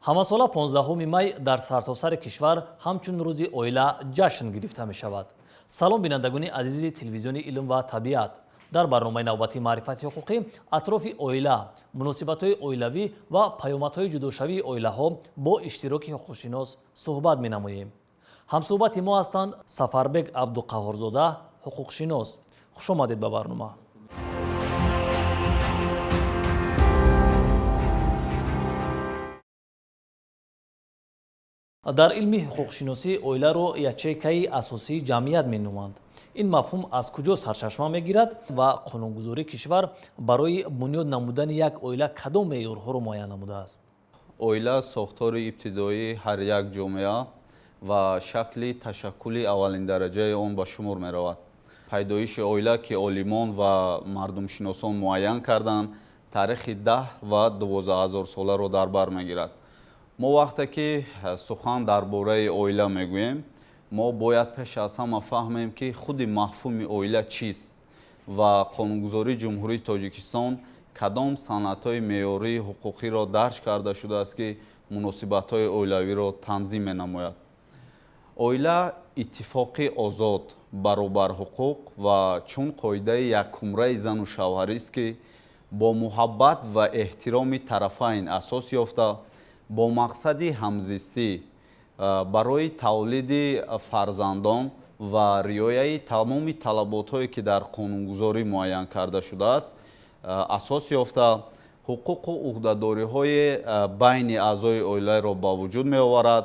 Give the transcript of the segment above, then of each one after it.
ҳамасола 15 май дар сартосари кишвар ҳамчун рӯзи оила ҷашн гирифта мешавад. салом бинандагони азизи телевизиони илм ва табиат. дар барномаи навбатии маърифати ҳуқуқӣ атрофи оила, муносибатҳои оилавӣ ва паёмадҳои ҷудошавии оилаҳо бо иштироки ҳуқуқшинос суҳбат менамоем. ҳамсӯҳбати мо ҳастанд Сафарбек Абдуқаҳҳорзода, ҳуқуқшинос. хуш омадед ба барнома. дар илми ҳуқуқшиносӣ оиларо ячейкаи асосии ҷамъият меноманд. ин мафҳум аз куҷо сарчашма мегирад ва қонунгузории кишвар барои бунёд намудани як оила кадом меъёрҳоро муайян намудааст? оила сохтори ибтидоии ҳар як ҷомеа ва шакли ташаккули аввалиндараҷаи он ба шумор меравад. пайдоиши оила ки олимон ва мардумшиносон муайян карданд, таърихи 10 ва 12000 соларо дар бар мегирад. мо вақте ки сухан дар бораи оила мегӯем, мо бояд пеш аз ҳама фаҳмем ки худи мафҳуми оила чист ва қонунгузории ҷумҳурии Тоҷикистон кадом санадҳои меъёрии ҳуқуқиро дарҷ карда шудааст ки муносибатҳои оилавиро танзим менамояд. оила иттифоқи озод, баробар ҳуқуқ ва чун қоидаи якумраи зану шавҳарист ки бо муҳаббат ва эҳтироми тарафайн асос ёфта бо мақсади ҳамзистӣ барои тавлиди фарзандон ва риояи тамоми талаботҳое ки дар қонунгузорӣ муайян карда шудааст асос ёфта ҳуқуқу уҳдадориҳои байни аъзои оиларо ба вуҷуд меоварад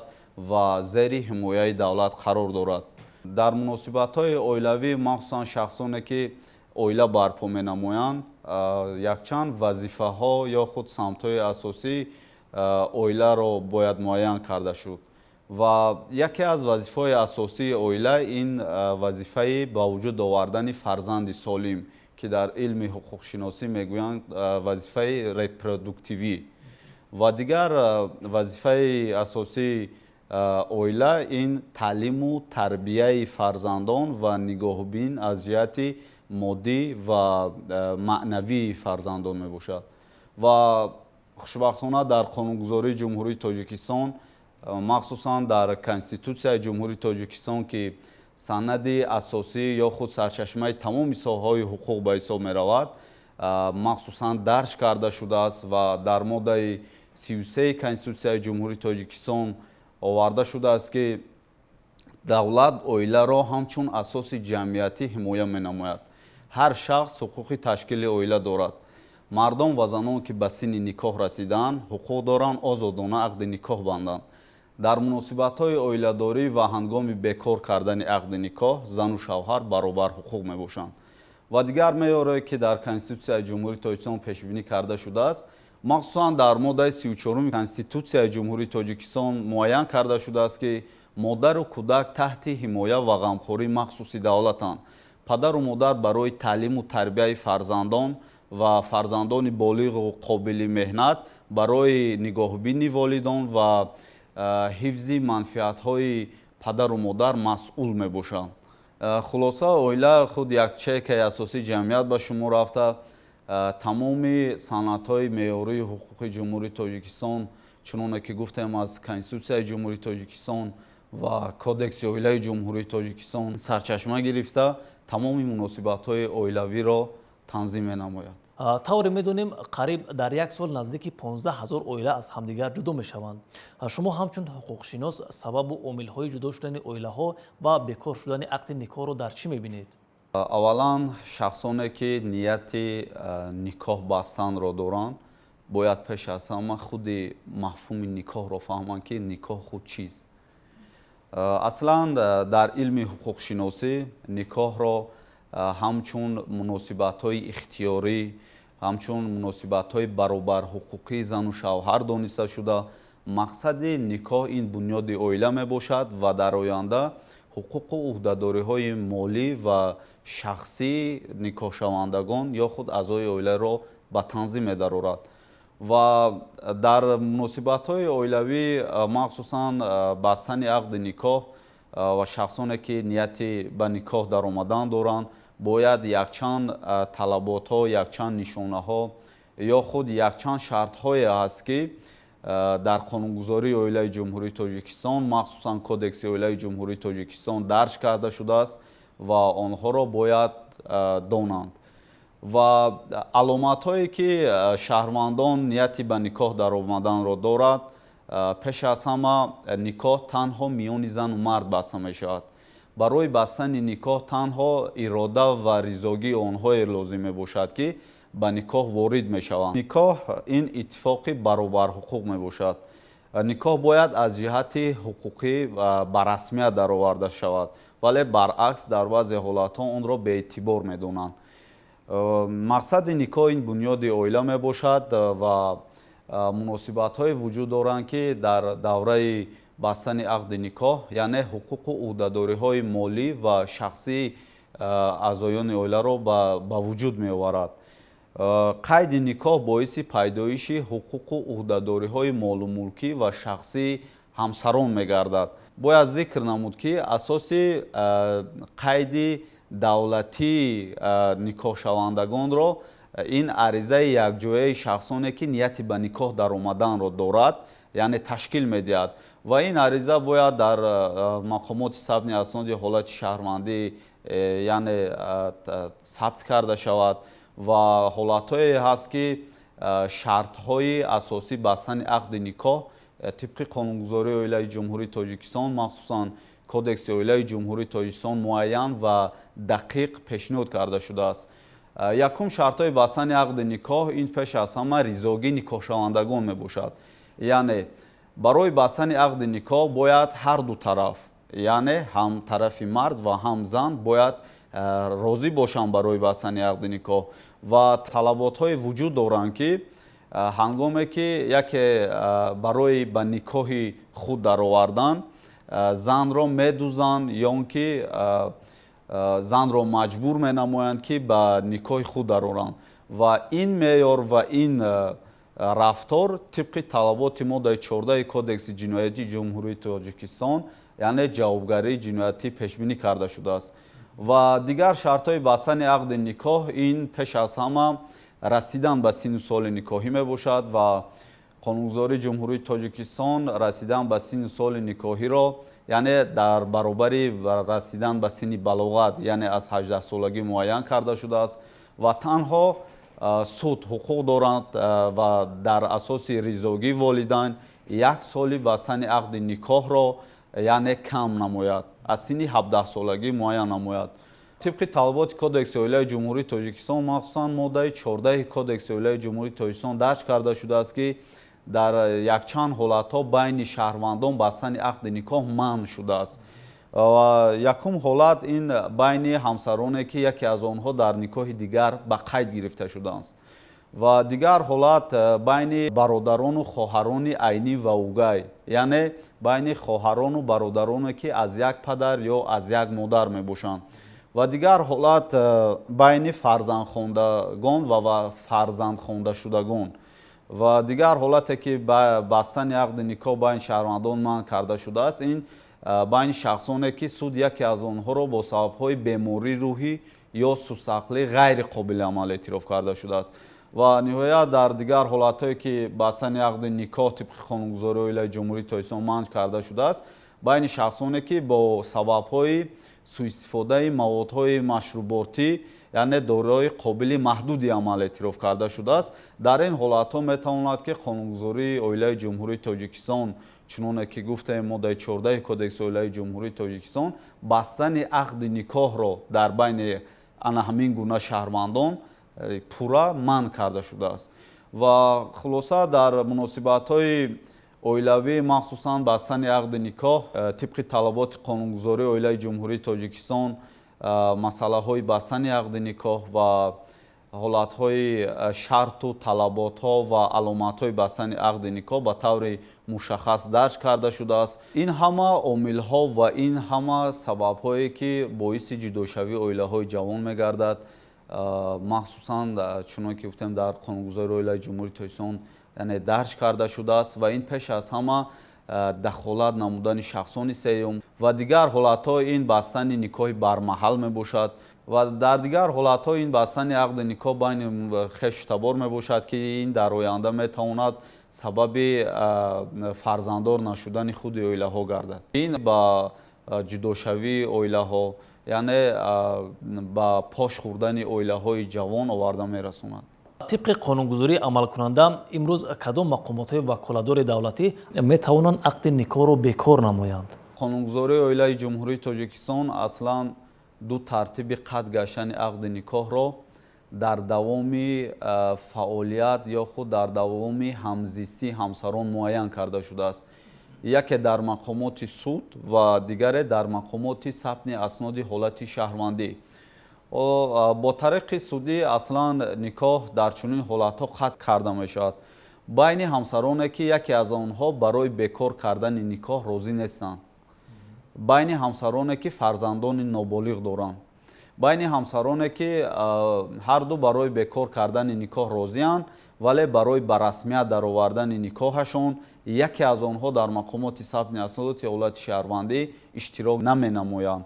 ва зери ҳимояи давлат қарор дорад. дар муносибатҳои оилавӣ махсусан шахсоне ки оила барпо менамоянд якчанд вазифаҳо ё худ самтҳои асосии оиларо бояд муайян карда шуд ва яке аз вазифаҳои асосии оила ин вазифаи ба вуҷуд овардани фарзанди солим ки дар илми ҳуқуқшиносӣ мегӯянд вазифаи репродуктивӣ ва дигар вазифаи асосии оила ин таълиму тарбияи фарзандон ва нигоҳубин аз ҷиҳати моддӣ ва маънавии фарзандон мебошад. ва хушбахтона дар қонунгузории ҷумҳурии Тоҷикистон, махсусан дар Конститутсияи ҷумҳурии Тоҷикистон ки санади асосӣ ё худ сарчашмаи тамоми соҳаҳои ҳуқуқ ба ҳисоб меравад, махсусан дарҷ карда шудааст ва дар моддаи 33 Конститутсияи ҷумҳурии Тоҷикистон оварда шудааст ки давлат оиларо ҳамчун асоси ҷамъиятӣ ҳимоя менамояд. ҳар шахс ҳуқуқи ташкили оила дорад. мардон ва занон ки ба синни никоҳ расидаанд ҳуқуқ доранд озодона ақди никоҳ банданд. дар муносибатҳои оиладорӣ ва ҳангоми бекор кардани ақди никоҳ зану шавҳар баробар ҳуқуқ мебошанд. ва дигар меъёре ки дар Конститутсияи ҷумҳурии Тоҷикистон пешбинӣ карда шудааст, махсусан дар моддаи 34 Конститутсияи ҷумҳурии Тоҷикистон муайян карда шудааст ки модару кӯдак таҳти ҳимоя ва ғамхории махсуси давлатанд. падару модар барои таълиму тарбияи фарзандон ва фарзандони болиғу қобили меҳнат барои нигоҳубини волидон ва ҳифзи манфиатҳои падару модар масъул мебошанд. хулоса оила худ ячейкаи асосии ҷамъият ба шумор рафта тамоми санадҳои меъёрии ҳуқуқи ҷумҳурии Тоҷикистон чуноне ки гуфтем аз Конститутсияи ҷумҳурии Тоҷикистон ва Кодекси оилаи ҷумҳурии Тоҷикистон сарчашма гирифта тамоми муносибатҳои оилавиро танзим менамояд. тавре медонем қариб дар як сол наздики 15000 оила аз ҳамдигар ҷудо мешаванд. шумо ҳамчун ҳуқуқшинос сабабу омилҳои ҷудо шудани оилаҳо ва бекор шудани ақди никоҳро дар чӣ мебинед? аввалан шахсоне ки нияти никоҳ бастанро доранд бояд пеш аз ҳама худи мафҳуми никоҳро фаҳманд ки никоҳ худ чист. аслан дар илми ҳуқуқшиносӣ никоҳро ҳамчун муносибатҳои ихтиёрӣ, ҳамчун муносибатҳои баробарҳуқуқии зану шавҳар дониста шуда, мақсади никоҳ ин бунёди оила мебошад ва дар оянда ҳуқуқу уҳдадориҳои молӣ ва шахсии никоҳшавандагон ё худ аъзои оиларо ба танзим медарорад. ва дар муносибатҳои оилавӣ махсусан бастани ақди никоҳ ва шахсоне ки нияти ба никоҳ даромадан доранд бояд якчанд талаботҳо, якчанд нишонаҳо ё худ якчанд шартҳое ҳаст ки дар қонунгузории оилаи ҷумҳурии тоҷикистон махсусан кодекси оилаи ҷумҳурии тоҷикистон дарҷ карда шудааст ва онҳоро бояд донанд. ва аломатҳое ки шаҳрвандон нияти ба никоҳ даромаданро дорад, пеш аз ҳама никоҳ танҳо миёни зану мард баста мешавад. барои бастани никоҳ танҳо ирода ва ризогии онҳое лозим мебошад ки ба никоҳ ворид мешаванд. никоҳ ин иттифоқи баробарҳуқуқ мебошад. никоҳ бояд аз ҷиҳати ҳуқуқӣ ба расмият дароварда шавад, вале баръакс дар баъзе ҳолатҳо онро беэътибор медонанд. мақсади никоҳ ин бунёди оила мебошад ва муносибатҳое вуҷуд доранд ки дар давраи бастани ақди никоҳ, яъне ҳуқуқу ӯҳдадориҳои молӣ ва шахсии аъзоёни оиларо ба вуҷуд меоварад. қайди никоҳ боиси пайдоиши ҳуқуқу ӯҳдадориҳои молумулкӣ ва шахсии ҳамсарон мегардад. бояд зикр намуд ки асоси қайди давлатии никоҳшавандагонро ин аризаи якҷояи шахсоне ки нияти ба никоҳ даромаданро дорад, яъне ташкил медиҳад ва ин ариза бояд дар мақомоти сабни асноди ҳолати шаҳрвандӣ яъне сабт карда шавад ва ҳолатҳое ҳаст ки шартҳои асосӣ бастани ақди никоҳ тибқи қонунгузории оилаи ҷумҳурии тоҷикистон махсусан кодекси оилаи ҷумҳурии тоҷикистон муайян ва дақиқ пешниҳод карда шудааст. якум шартҳои бастани ақди никоҳ ин пеш аз ҳама ризогии никоҳшавандагон мебошад. яъне барои бастани ақди никоҳ бояд ҳар ду тараф, яъне ҳам тарафи мард ва ҳам зан бояд розӣ бошанд барои бастани ақди никоҳ ва талаботҳое вуҷуд доранд ки ҳангоме ки яке барои ба никоҳи худ даровардан занро медузанд ё он ки занро маҷбур менамоянд ки ба никоҳи худ дароранд ва ин меъёр ва ин рафтор тибқи талаботи моддаи 14 кодекси ҷиноятии ҷумҳурии тоҷикистон, яъне ҷавобгарии ҷиноятӣ пешбинӣ карда шудааст. ва дигар шартҳои бастани ақди никоҳ ин пеш аз ҳама расидан ба синну соли никоҳӣ мебошад ва қонунгузории ҷумҳурии тоҷикистон расидан ба синну соли никоҳиро, яъне дар баробари расидан ба синни балоғат, яъне аз 18 солагӣ муайян карда шудааст ва танҳо суд ҳуқуқ доранд ва дар асоси ризогии волидайн 1 соли бастани ақди никоҳро яъне кам намояд, аз синни 17 солагӣ муайян намояд. тибқи талаботи кодекси оилаи ҷумҳурии тоҷикистон махсусан моддаи 14 кодекси оилаи ҷумҳурии тоҷикистон дарҷ карда шудааст ки дар якчанд ҳолатҳо байни шаҳрвандон бастани ақди никоҳ манъ шудааст. якум ҳолат ин байни ҳамсароне ки яке аз онҳо дар никоҳи дигар ба қайд гирифта шудааст ва дигар ҳолат байни бародарону хоҳарони айнӣ ва угай, яъне байни хоҳарону бародароне ки аз як падар ё аз як модар мебошанд ва дигар ҳолат байни фарзандхондагон ва фарзандхондашудагон ва дигар ҳолате ки бастани ақди никоҳ байни шаҳрвандон манъ карда шудааст ин байни шахсоне ки суд яке аз онҳоро бо сабабҳои бемории рӯҳӣ ё сустақлӣ ғайри қобили амал эътироф карда шудааст ва ниҳоят дар дигар ҳолатҳое ки бастани ақди никоҳ тибқи қонунгузории оилаи ҷумҳурии тоҷикистон манъ карда шудааст байни шахсоне ки бо сабабҳои суистифодаи маводҳои машруботӣ, яъне дорои қобили маҳдуди амал эътироф карда шудааст, дар ин ҳолатҳо метавонад ки қонунгузории оилаи ҷумҳурии тоҷикистон чуноне ки гуфтем моддаи 14 кодекси оилаи ҷумҳурии тоҷикистон бастани ақди никоҳро дар байни ана ҳамин гуна шаҳрвандон пурра манъ карда шудааст ва хулоса дар муносибатҳои оилавӣ махсусан бастани ақди никоҳ тибқи талаботи қонунгузории оилаи ҷумҳурии тоҷикистон масъалаҳои бастани ақди никоҳ ва ҳолатҳои шарту талаботҳо ва аломатҳои бастани ақди никоҳ ба таври мушаххас дарҷ карда шудааст. ин ҳама омилҳо ва ин ҳама сабабҳое ки боиси ҷудошавии оилаҳои ҷавон мегардад, махсусан чунон ки гуфтем дар қонунгузории оилаи ҷумҳурии тоҷикистон яъне дарҷ карда шудааст ва ин пеш аз ҳама дахолат намудани шахсони сеюм ва дигар ҳолатҳо ин бастани никоҳи бармаҳал мебошад ва дар дигар ҳолатҳо ин бастани ақди никоҳ байни хешу табор мебошад ки ин дар оянда метавонад сабаби фарзандор нашудани худи оилаҳо гардад. Ин ба ҷудошавии оилаҳо, яъне ба пош хӯрдани оилаҳои ҷавон оварда мерасонад. طبق قانونگذاری عمل کننده امروز کدام مقامات های وکالتدار دولتی می توانند عقد نکاح را بکار نمایند؟ қонунгузории оилаи ҷумҳурии тоҷикистон аслан ду тартиби қатъ гаштани ақди никоҳро дар давоми фаъолият ё худ дар давоми ҳамзистии ҳамсарон муайян карда шудааст. яке дар мақомоти суд ва дигаре дар мақомоти сабти асноди ҳолати шаҳрвандӣ. бо тариқи судӣ аслан никоҳ дар чунин ҳолатҳо қатъ карда мешавад байни ҳамсароне ки яке аз онҳо барои бекор кардани никоҳ розӣ нестанд, байни ҳамсароне ки фарзандони ноболиғ доранд, байни ҳамсароне ки ҳарду барои бекор кардани никоҳ розиянд, вале барои ба расмият даровардани никоҳашон яке аз онҳо дар мақомоти сабти асноди ҳолати шаҳрвандӣ иштирок наменамоянд,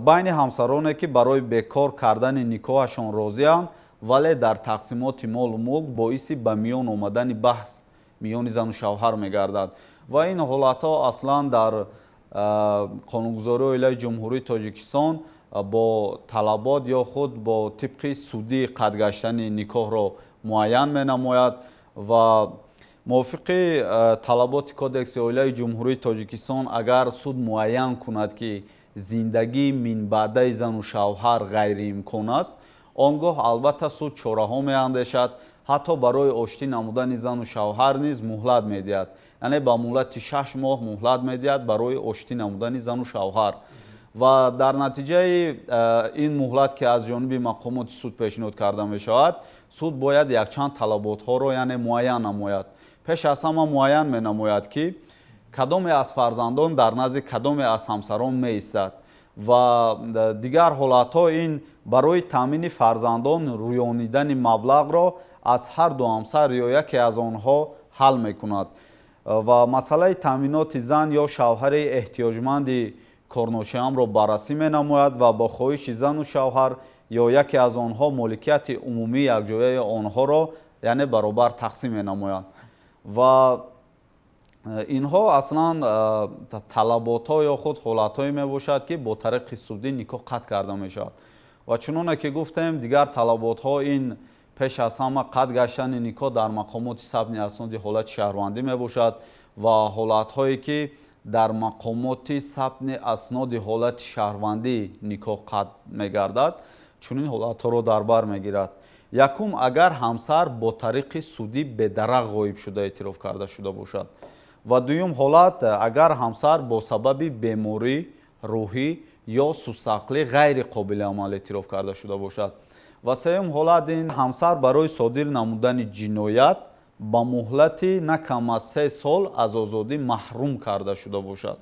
байни ҳамсароне ки барои бекор кардани никоҳашон розиянд, вале дар тақсимоти молу мулк боиси ба миён омадани баҳс миёни зану шавҳар мегардад. ва ин ҳолатҳо аслан дар қонунгузории оилаи ҷумҳурии тоҷикистон бо талабот ё худ бо тибқи судӣ қатъ гаштани никоҳро муайян менамояд ва мувофиқи талаботи кодекси оилаи ҷумҳурии тоҷикистон агар суд муайян кунад ки зиндагии минбаъдаи зану шавҳар ғайриимкон аст, он гоҳ албатта суд чораҳо меандешад, ҳатто барои оштӣ намудани зану шавҳар низ муҳлат медиҳад, яъне ба муддати 6 моҳ муҳлат медиҳад барои оштӣ намудани зану шавҳар. ва дар натиҷаи ин муҳлат ки аз ҷониби мақомоти суд пешниҳод карда мешавад, суд бояд якчанд талаботҳоро яъне муайян намояд. пеш аз ҳама муайян менамояд ки кадоме аз фарзандон дар назди кадоме аз ҳамсарон меистад ва дигар ҳолатҳо ин барои таъмини фарзандон рӯёнидани маблағро аз ҳарду ҳамсар ё яке аз онҳо ҳал мекунад ва масъалаи таъминоти зан ё шавҳари эҳтиёҷманди корношиамро баррасӣ менамояд ва бо хоҳиши зану шавҳар ё яке аз онҳо моликияти умумии якҷояи онҳоро яъне баробар тақсим менамояд. ва инҳо аслан талаботҳо ё худ ҳолатҳое мебошад ки бо тариқи судӣ никоҳ қатъ карда мешавад. ва чуноне ки гуфтем, дигар талаботҳо ин пеш аз ҳама қатъ гаштани никоҳ дар мақомоти сабти асноди ҳолати шаҳрвандӣ мебошад ва ҳолатҳое ки дар мақомоти сабти асноди ҳолати шаҳрвандӣ никоҳ қатъ мегардад, чунин ҳолатҳоро дар бар мегирад. якум, агар ҳамсар бо тариқи судӣ бедарақ ғоиб шуда эътироф карда шуда бошад. ва дуюм ҳолат, агар ҳамсар бо сабаби беморӣ рӯҳӣ ё сустақлӣ ғайри қобили амал эътироф карда шуда бошад. ва сеюм ҳолат, ин ҳамсар барои содир намудани ҷиноят ба муҳлати на кам аз 3 сол аз озодӣ маҳрум карда шуда бошад.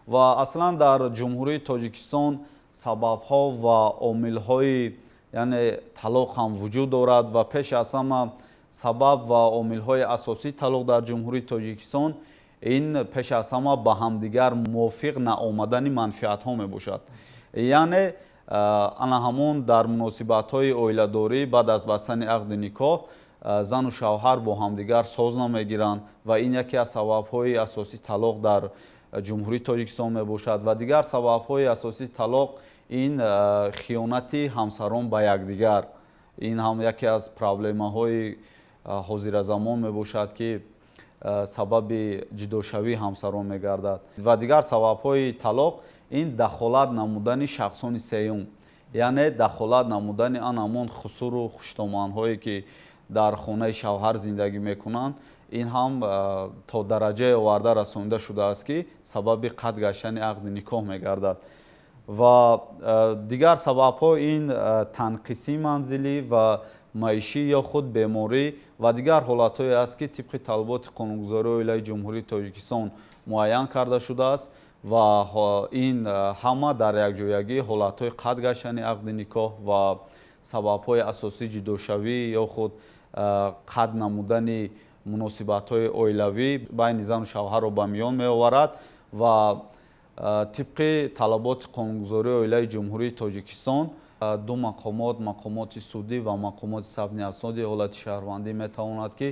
ва аслан дар ҷумҳурии тоҷикистон сабабҳо ва омилҳои яъне талоқ ҳам вуҷуд дорад ва пеш аз ҳама сабаб ва омилҳои асосии талоқ дар ҷумҳурии тоҷикистон ин пеш аз ҳама ба ҳамдигар мувофиқ наомадани манфиатҳо мебошад. яъне ана ҳамон дар муносибатҳои оиладорӣ баъд аз бастани ақди никоҳ зану шавҳар бо ҳамдигар соз намегиранд ва ин яке аз сабабҳои асосии талоқ дар ҷумҳурии тоҷикистон мебошад. ва дигар сабабҳои асосии талоқ ин хиёнати ҳамсарон ба якдигар, ин ҳам яке аз проблемаҳои ҳозиразамон мебошад ки сабаби ҷудошавии ҳамсарон мегардад. ва дигар сабабҳои талоқ ин дахолат намудани шахсони сеюм, яъне дахолат намудани ан ҳамон хусуру хуштоманҳое ки дар хонаи шавҳар зиндагӣ мекунанд, ин ҳам то дараҷае оварда расонида шудааст ки сабаби қатъ гаштани ақди никоҳ мегардад. ва дигар сабабҳо ин танқисӣ манзилӣ ва маишӣ ё худ беморӣ ва дигар ҳолатҳое аст ки тибқи талаботи қонунгузории оилаи ҷумҳурии тоҷикистон муайян карда шудааст ва ин ҳама дар якҷоягӣ ҳолатҳои қатъ гаштани ақди никоҳ ва сабабҳои асосии ҷудошавӣ ё худ қатъ намудани муносибатҳои оилавӣ байни зану шавҳарро ба миён меоварад ва тибқи талаботи қонунгузории оилаи ҷумҳурии тоҷикистон ду мақомоти судӣ ва мақомоти сабти асноди ҳолати шаҳрвандӣ метавонад ки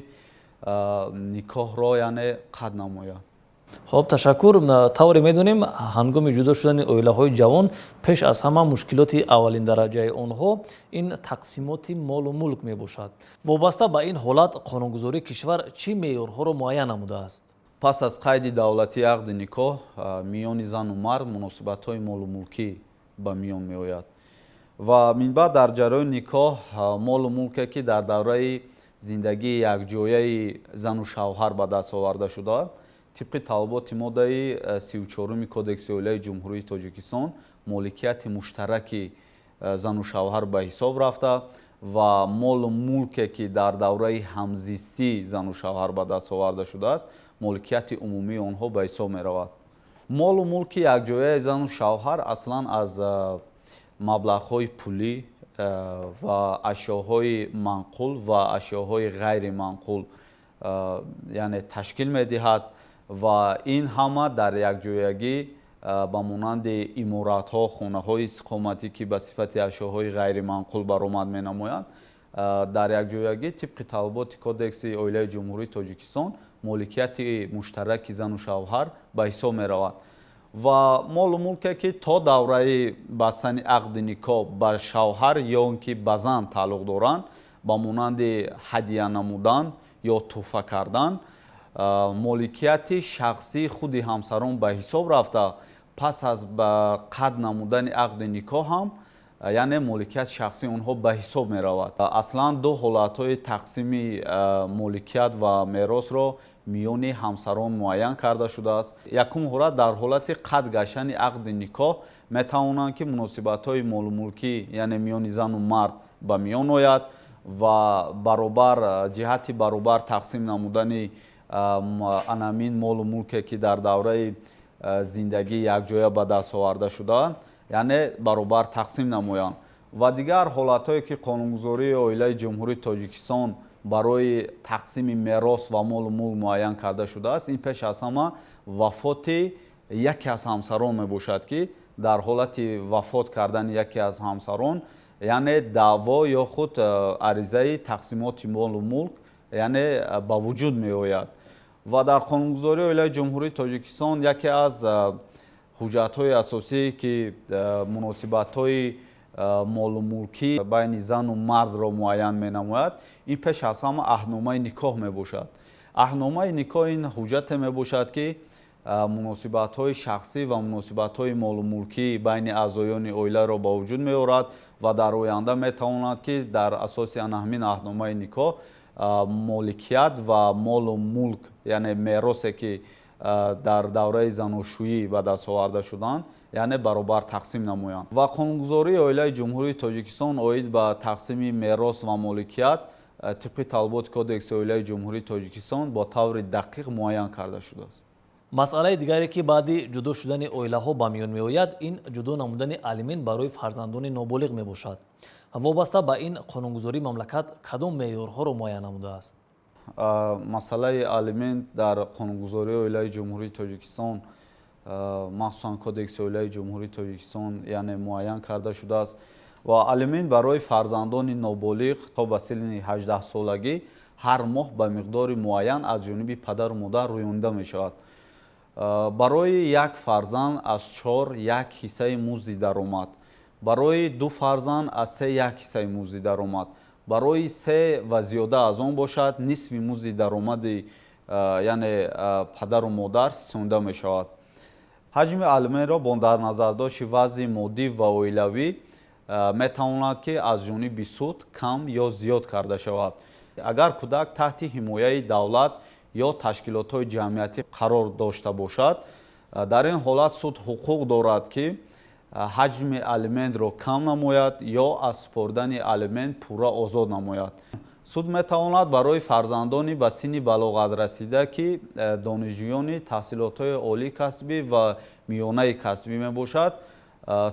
никоҳро яъне қад намояд. خب تشکر. طوری میدونیم هنگام جدا شدن اویلاهای جوان پیش از همه مشکلات اولین درجه آنها این تقسیمات مال و ملک می باشد. وابسته به این حالت قانونگذاری کشور چی معیارها را معین نموده است؟ پس از قید دولتی عقد نکاح میان زن و مرد مناسبت‌های مال و ملکی به میان میآید و من بعد در جریان نکاح مال و ملکی که در دوره زندگی یکجایی زن و شوهر به دست آورده شده طبق طلبات ماده 34 کودکس اولیای جمهوری تاجیکستان مالکیت مشترک زن و شوهر به حساب رفته و مال و ملکی که در دوره همزیستی زن و شوهر به دست آورده شده است مالکیت عمومی آنها به حساب می رود. مال و ملک یکجایی زن و شوهر اصلا از مبلغ‌های پولی و اشیاءهای منقول و اشیاءهای غیر منقول یعنی تشکیل می دهد و این همه در یکجایگی با مانند عمارت‌ها، خانه‌های استقامتی که به صفت اشیاءهای غیر منقول برآمد می نمایند در یکجایگی طبق طلبات کودکس اولیای جمهوری تاجیکستان مالکیت مشترک زن و شوهر به حساب می رود و مال و ملکی که تا دوره بستن عقد نکاح به شوهر یا آنکه به زن تعلق دارند با مانند هدیه نمودن یا تحفه کردن مالکیت شخصی خود همسران به حساب رفته پس از قد نمودن عقد نکاح هم یعنی مالکیت شخصی اونها به حساب می رود. اصلا دو حالت‌های تقسیم مالکیت و میراث را میان همسران معین کرده شده است. یکم حالت در حالت قد گشتن عقد نکاح می توانند که مناسبت‌های مال و ملکی یعنی میان زن و مرد به میان آید و برابر جهت برابر تقسیم نمودن انامین مال و ملکی که در دوره زندگی یکجایی به دست آورده شدند یعنی برابر تقسیم نمایند و دیگر حالت‌هایی که قانونگذاری اولیای جمهوری تاجیکستان برای تقسیم میراث و مال و ملک معین کرده شده است این پیش از همه وفات یکی از همسران می باشد که در حالت وفات کردن یکی از همسران یعنی دعوا یا خود عریضه تقسیمات مال و ملک یعنی به وجود می آید و در قانونگذاری اولیای جمهوری تاجیکستان یکی از حجت‌های اساسی که مناسبت‌های مال و ملکی بین زن و مرد را معین می نماید این پیش از همه عهدنامه نکاح می باشد. عهدنامه نکاح این حجت می باشد که مناسبت‌های شخصی و مناسبت‌های مال و ملکی بین اعضایان عائله را با وجود می آورد و در آینده می تواند که در اساس همین عهدنامه نکاح مالکیت و مال و ملک یعنی میراثی که در دوره زناشویی به دست آورده شدند یعنی برابر تقسیم نمایند و قانونگذاری اولیای جمهوری تاجیکستان اوید به تقسیم میراث و مالکیت طبق طلبات کودکس اولیای جمهوری تاجیکستان با طور دقیق معین کرده شده است. مسئله دیگری که بعد جدا شدن اویلاها به میان میآید این جدا نمودن الیمنت برای فرزندان نابالغ می باشد. وابسته به این قانونگذاری مملکت کدام معیارها را معین نموده است؟ مسئله الیمنت در قانونگذاری اولیای جمهوری تاجیکستان مخصوصا کودکس اولیای جمهوری تاجیکستان یعنی معین کرده شده است و الیمنت برای فرزندان نابالغ تا به سن 18 سالگی هر ماه به مقدار معین از جانب پدر و مادر رویانده می شود. برای یک فرزند از 4 یک حصه مزد درآمد، برای 2 فرزند از 3 یک حصه مزد درآمد، برای 3 و زیاده از آن باشد نصف مزد درآمد یعنی پدر و مادر ستانده می شود. حجم الیمنت را با در نظر داشت وضع مادی و اولیوی می تواند که از جانب سود کم یا زیاد کرده شود. اگر کودک تحت حمایه دولت یا تشکیلات جمعیتی قرار داشته باشد در این حالت سود حقوق دارد که حجم الیمنت را کم نماید یا از سپردن الیمنت پورا آزاد نماید. سود می تواند برای فرزندانی به سن بلاغت رسیده که دانشجویان تحصیلات عالی کسبی و میانه کسبی می باشد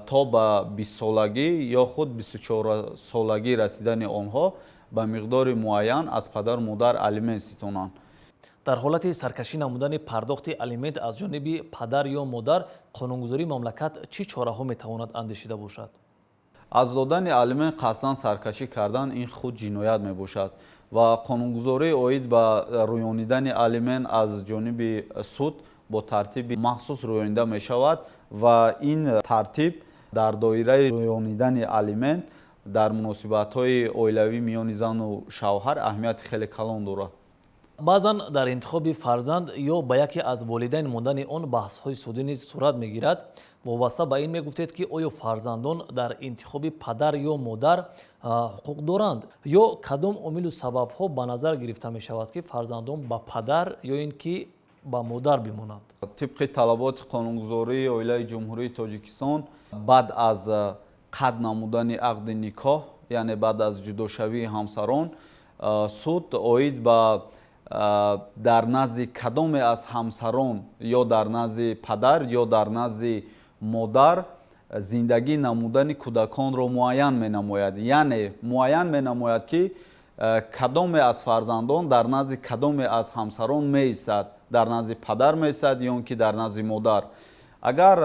تا به 20 سالگی یا خود 24 سالگی رسیدن آنها به مقدار معین از پدر و مادر الیمنت ستانند. در حالت سرکشی نمودن پرداخت الیمنت از جانب پدر یا مادر قانونگذاری مملکت چه چاره‌ها میتواند اندیشیده باشد؟ از دادن الیمنت قصداً سرکشی کردن این خود جنایت می باشد ва қонунгузории оид ба рӯёнидани алимент аз ҷониби суд бо тартиби махсус рӯёнида мешавад ва ин тартиб дар доираи рӯёнидани алимент дар муносибатҳои оилавӣ миёни зану шавҳар аҳамияти хеле калон дорад. баъзан дар интихоби фарзанд ё ба яке аз волидайн мондани он баҳсҳои судӣ низ сурат мегирад. вобаста ба ин мегуфтед ки оё фарзандон дар интихоби падар ё модар ҳуқуқ доранд ё кадом омилу сабабҳо ба назар гирифта мешавад ки фарзандон ба падар ё ин ки ба модар бимонанд? тибқи талаботи қонунгузории оилаи ҷумҳурии тоҷикистон баъд аз қатъ намудани ақди никоҳ, яъне баъд аз ҷудошавии ҳамсарон, суд оид ба дар назди кадоме аз ҳамсарон ё дар назди падар ё дар назди модар зиндагӣ намудани кӯдаконро муайян менамояд. яъне муайян менамояд ки кадоме аз фарзандон дар назди кадоме аз ҳамсарон меистад, дар назди падар меистад ё ин ки дар назди модар. агар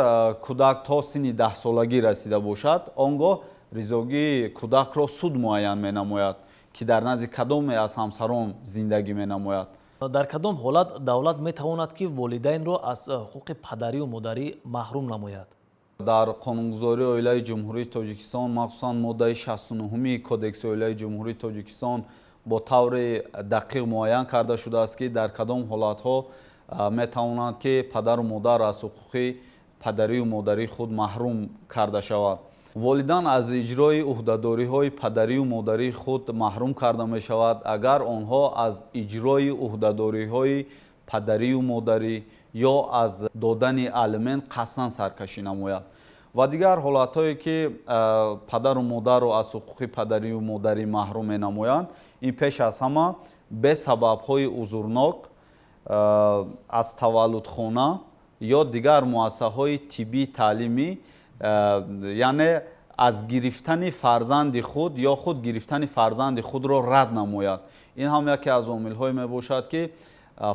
кӯдак то синни 10-солагӣ расида бошад, он гоҳ ризогии кӯдакро суд муайян менамояд ки дар назди кадоме аз ҳамсарон зиндагӣ менамояд. дар кадом ҳолат давлат метавонад ки волидайнро аз ҳуқуқи падарию модарӣ маҳрум намояд? дар қонунгузории оилаи ҷумҳурии тоҷикистон махсусан моддаи 69 кодекси оилаи ҷумҳурии тоҷикистон бо таври дақиқ муайян карда шудааст ки дар кадом ҳолатҳо метавонанд ки падару модар аз ҳуқуқи падарию модарии худ маҳрум карда шавад. волидан аз иҷрои уҳдадориҳои падарию модарии худ маҳрум карда мешавад агар онҳо аз иҷрои уҳдадориҳои падарию модарӣ ё аз додани алимент қасдан саркашӣ намояд. ва дигар ҳолатҳое ки падару модарро аз ҳуқуқи падарию модарӣ маҳрум менамоянд, ин пеш аз ҳама бе сабабҳои узурнок аз таваллудхона ё дигар муассисаҳои тиббӣ таълимӣ, яъне аз гирифтани фарзанди худ ё худ гирифтани фарзанди худро рад намояд. ин ҳам яке аз омилҳое мебошад ки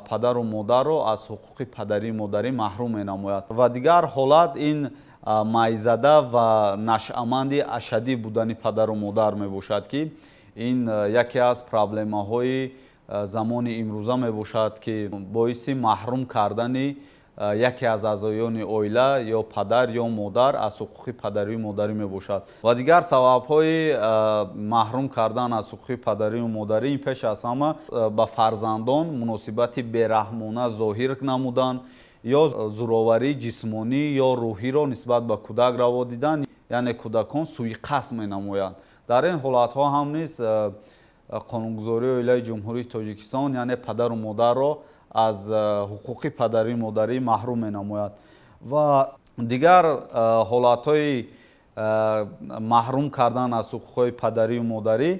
падару модарро аз ҳуқуқи падарии модарӣ маҳрум менамояд. ва дигар ҳолат ин майзада ва нашъаманди ашадӣ будани падару модар мебошад ки ин яке аз проблемаҳои замони имрӯза мебошад ки боиси маҳрум кардани яке аз аъзоёни оила ё падар ё модар аз ҳуқуқи падарию модарӣ мебошад. ва дигар сабабҳои маҳрум кардан аз ҳуқуқи падарию модарӣ ин пеш аз ҳама ба фарзандон муносибати бераҳмона зоҳир намудан ё зӯроварии ҷисмонӣ ё рӯҳиро нисбат ба кӯдак раво дидан, яъне кӯдакон сӯиқасд менамоянд. дар ин ҳолатҳо ҳам низ қонунгузории оилаи ҷумҳурии тоҷикистон яъне падару модарро аз ҳуқуқи падарию модарӣ маҳрум менамояд. ва дигар ҳолатҳои маҳрум кардан аз ҳуқуқҳои падарию модарӣ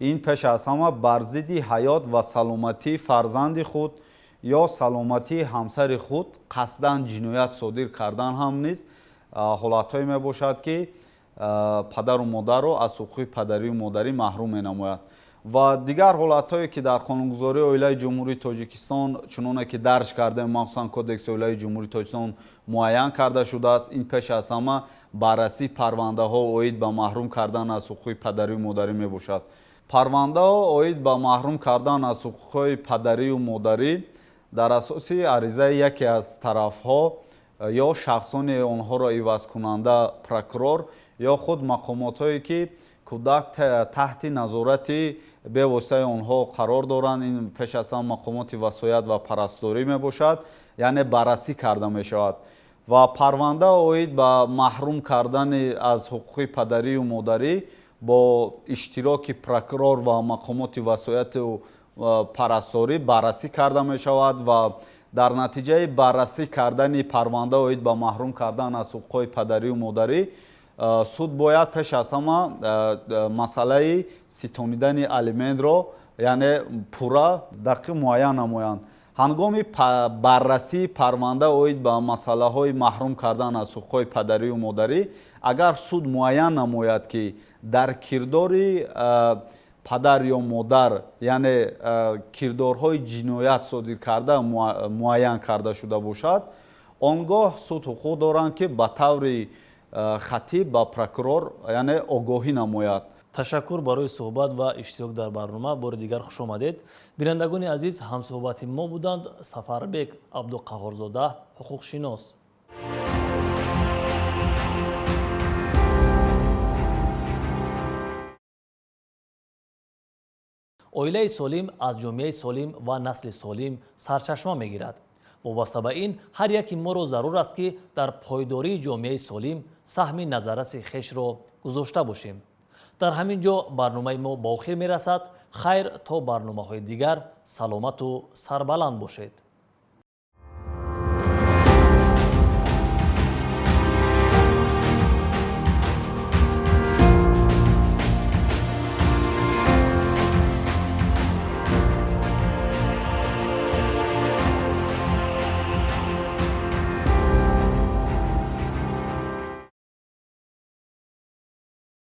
ин пеш аз ҳама бар зидди ҳаёт ва саломатии фарзанди худ ё саломатии ҳамсари худ қасдан ҷиноят содир кардан ҳам низ ҳолатҳое мебошад ки падару модарро аз ҳуқуқи падарию модарӣ маҳрум менамояд. ва дигар ҳолатҳое ки дар қонунгузории оилаи ҷумҳурии тоҷикистон чуноне ки дарҷ кардем махсусан кодекси оилаи ҷумҳурии тоҷикистон муайян карда шудааст, ин пеш аз ҳама баррасии парвандаҳо оид ба маҳрум кардан аз ҳуқуқи падарию модарӣ мебошад. парвандаҳо оид ба маҳрум кардан аз ҳуқуқҳои падарию модарӣ дар асоси аризаи яке аз тарафҳо ё шахсони онҳоро ивазкунанда прокурор ё худ мақомотҳое ки кӯдак таҳти назорати бевоситаи онҳо қарор доранд, ин пеш аз ҳама мақомоти васоят ва парасторӣ мебошад, яъне баррасӣ карда мешавад. ва парванда оид ба маҳрум кардани аз ҳуқуқи падарию модарӣ бо иштироки прокурор ва мақомоти васояту парасторӣ баррасӣ карда мешавад ва дар натиҷаи баррасӣ кардани парванда оид ба маҳрум кардан аз ҳуқуқҳои падарию модарӣ суд бояд пеш аз ҳама масъалаи ситонидани алиментро яъне пурра дақиқ муайян намоянд. ҳангоми баррасии парванда оид ба масъалаҳои маҳрум кардан аз ҳуқуқҳои падарию модарӣ агар суд муайян намояд ки дар кирдори падар ё модар яъне кирдорҳои ҷиноят содир карда муайян карда шуда бошад, он гоҳ суд ҳуқуқ доранд ки ба таври хатиб ба прокурор яъне огоҳӣ намояд. ташаккур барои суҳбат ва иштирок дар барнома. Бори дигар хуш омадед. Бинандагони азиз, ҳамсуҳбати мо буданд Сафарбек Абдуқаҳҳорзода, ҳуқуқшинос. оилаи солим аз ҷомеаи солим ва насли солим сарчашма мегирад. вобаста ба ин, ҳар яки моро зарур аст ки дар пойдории ҷомеаи солим саҳми назараси хешро гузошта бошем. дар ҳамин ҷо барномаи мо ба охир мерасад. хайр то барномаҳои дигар. саломату сарбаланд бошед.